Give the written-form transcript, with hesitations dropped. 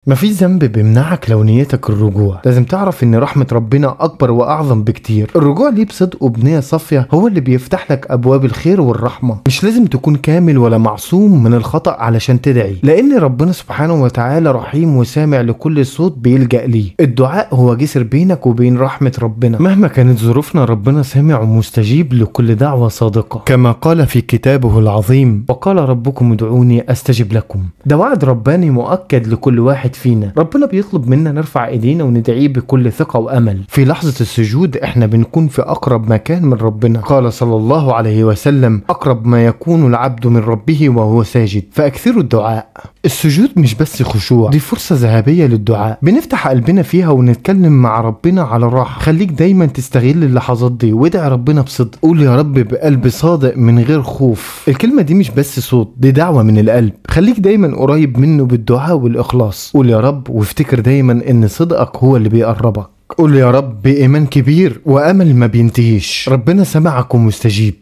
مفيش ذنب بيمنعك لو نيتك الرجوع. لازم تعرف ان رحمة ربنا اكبر واعظم بكتير. الرجوع ليه بصدق وبنية صافية هو اللي بيفتح لك ابواب الخير والرحمة. مش لازم تكون كامل ولا معصوم من الخطأ علشان تدعي، لان ربنا سبحانه وتعالى رحيم وسامع لكل صوت بيلجأ ليه. الدعاء هو جسر بينك وبين رحمة ربنا. مهما كانت ظروفنا ربنا سامع ومستجيب لكل دعوة صادقة، كما قال في كتابه العظيم: وقال ربكم ادعوني استجب لكم. ده وعد رباني مؤكد لكل واحد فينا. ربنا بيطلب منا نرفع ايدينا وندعيه بكل ثقة وامل. في لحظة السجود احنا بنكون في اقرب مكان من ربنا. قال صلى الله عليه وسلم: اقرب ما يكون العبد من ربه وهو ساجد فاكثروا الدعاء. السجود مش بس خشوع، دي فرصة ذهبية للدعاء. بنفتح قلبنا فيها ونتكلم مع ربنا على راحة. خليك دايما تستغل اللحظات دي وادعي ربنا بصدق. قول يا رب بقلب صادق من غير خوف. الكلمة دي مش بس صوت، دي دعوة من القلب. خليك دايما قريب منه بالدعاء والاخلاص. قول يا رب وافتكر دايما ان صدقك هو اللي بيقربك. قول يا رب بإيمان كبير وأمل ما بينتهيش. ربنا سمعك ومستجيب.